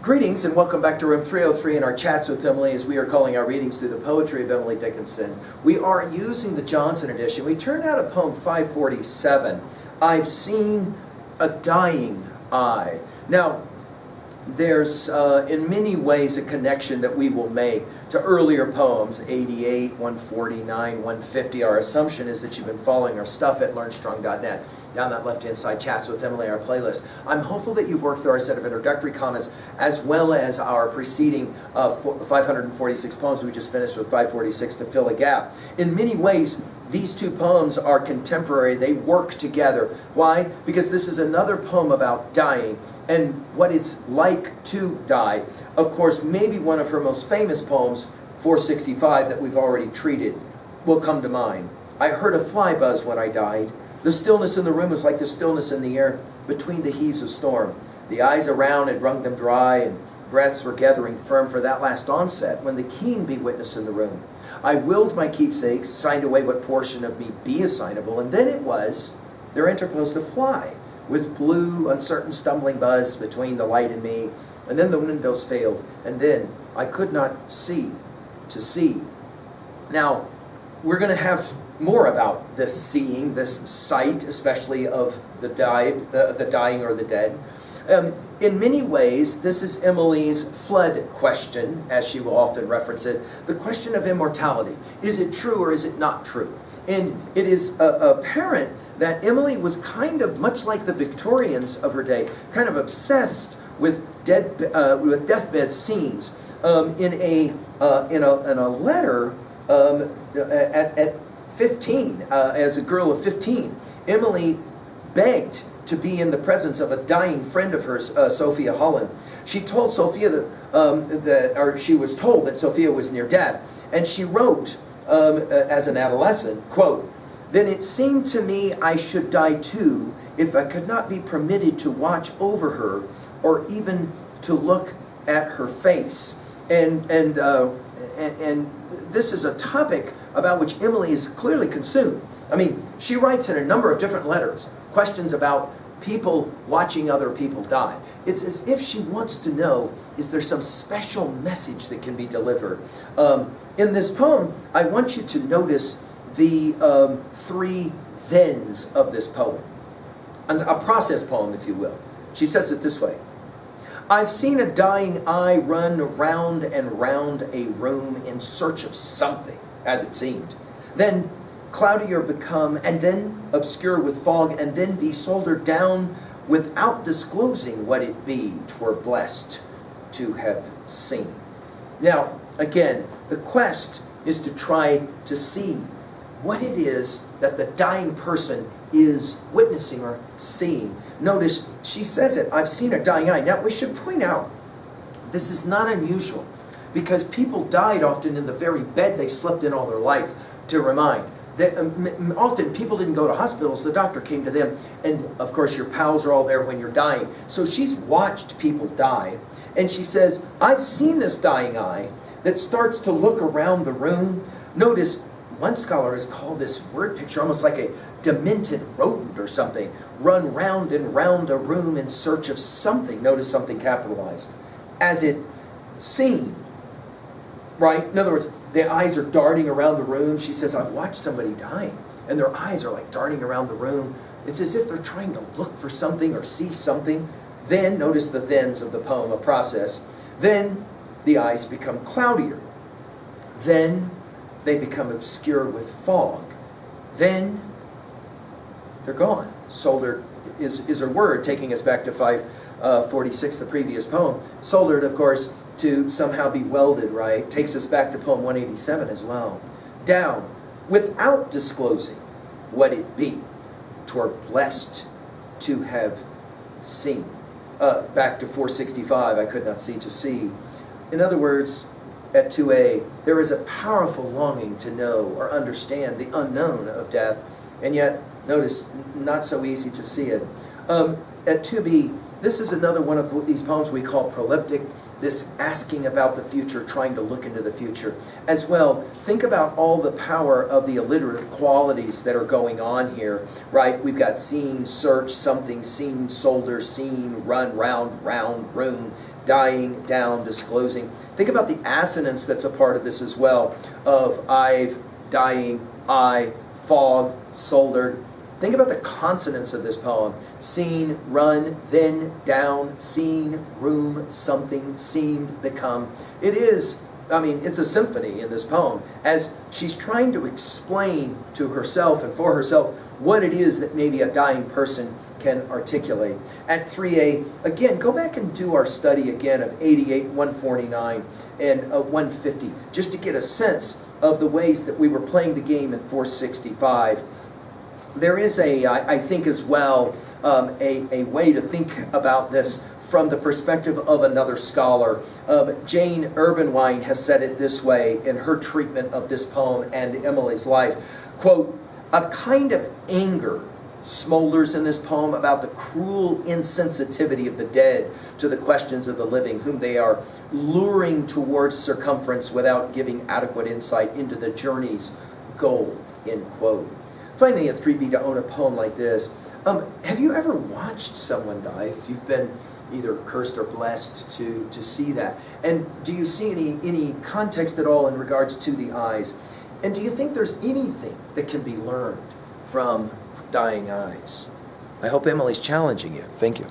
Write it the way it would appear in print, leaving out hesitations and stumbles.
Greetings and welcome back to room 303 in our chats with Emily as we are calling our readings through the poetry of Emily Dickinson. We are using the Johnson edition. We turned out a poem 547, I've Seen a Dying Eye. Now, there's in many ways a connection that we will make to earlier poems, 88, 149, 150. Our assumption is that you've been following our stuff at learnstrong.net. Down that left-hand side, Chats with Emily, our playlist. I'm hopeful that you've worked through our set of introductory comments as well as our preceding 546 poems. We just finished with 546 to fill a gap. In many ways, these two poems are contemporary. They work together. Why? Because this is another poem about dying and what it's like to die. Of course, maybe one of her most famous poems, 465, that we've already treated, will come to mind. I heard a fly buzz when I died. The stillness in the room was like the stillness in the air between the heaves of storm. The eyes around had wrung them dry, and breaths were gathering firm for that last onset when the king be witness in the room. I willed my keepsakes, signed away what portion of me be assignable, and then it was, there interposed a fly, with blue, uncertain stumbling buzz between the light and me, and then the windows failed, and then I could not see to see. Now, we're going to have more about this seeing, this sight, especially of the dying or the dead. In many ways, this is Emily's flood question, as she will often reference it, the question of immortality. Is it true or is it not true? And it is apparent that Emily was kind of much like the Victorians of her day, kind of obsessed with deathbed scenes. In a letter at 15, as a girl of 15, Emily begged to be in the presence of a dying friend of hers, Sophia Holland. She told Sophia or she was told that Sophia was near death, and she wrote as an adolescent, quote, "Then it seemed to me I should die too if I could not be permitted to watch over her or even to look at her face." And this is a topic about which Emily is clearly consumed. I mean, she writes in a number of different letters questions about people watching other people die. It's as if she wants to know, is there some special message that can be delivered? In this poem, I want you to notice the three thens of this poem. A process poem, if you will. She says it this way. I've seen a dying eye run round and round a room in search of something, as it seemed. Then cloudier become, and then obscure with fog, and then be soldered down without disclosing what it be 'twere blessed to have seen. Now, again, the quest is to try to see what it is that the dying person is witnessing or seeing. Notice, she says it, I've seen a dying eye. Now, we should point out, this is not unusual, because people died often in the very bed they slept in all their life. To remind, that often people didn't go to hospitals, the doctor came to them, and of course your pals are all there when you're dying. So she's watched people die, and she says, I've seen this dying eye that starts to look around the room. Notice, one scholar has called this word picture almost like a demented rodent or something, run round and round a room in search of something. Notice something capitalized. As it seemed, right? In other words, their eyes are darting around the room. She says, I've watched somebody dying, and their eyes are like darting around the room. It's as if they're trying to look for something or see something. Then, notice the thens of the poem, a process. Then the eyes become cloudier. Then they become obscure with fog. Then they're gone. Soldered is her word, taking us back to 546, the previous poem. Soldered, of course, to somehow be welded, right? Takes us back to poem 187 as well. Down, without disclosing what it be 'twere blessed to have seen. Back to 465, I could not see to see. In other words, at 2a, there is a powerful longing to know or understand the unknown of death, and yet, notice, not so easy to see it. At 2b, This is another one of these poems we call proleptic, this asking about the future, trying to look into the future. As well, think about all the power of the alliterative qualities that are going on here, right? We've got seen, search, something, seen, solder, seen, run, round, room, dying, down, disclosing. Think about the assonance that's a part of this as well, of I've, dying, I, fog, soldered. Think about the consonants of this poem. Seen, run, then, down, seen, room, something, seemed, become. It is, I mean, it's a symphony in this poem as she's trying to explain to herself and for herself what it is that maybe a dying person can articulate. At 3A, again, go back and do our study again of 88, 149, and 150, just to get a sense of the ways that we were playing the game in 465. There is I think as well, a way to think about this from the perspective of another scholar. Jane Urbanwine has said it this way in her treatment of this poem and Emily's life. Quote, a kind of anger smolders in this poem about the cruel insensitivity of the dead to the questions of the living, whom they are luring towards circumference without giving adequate insight into the journey's goal, end quote. Finally, at 3B, to own a poem like this, have you ever watched someone die? If you've been either cursed or blessed to see that. And do you see any context at all in regards to the eyes? And do you think there's anything that can be learned from dying eyes? I hope Emily's challenging you. Thank you.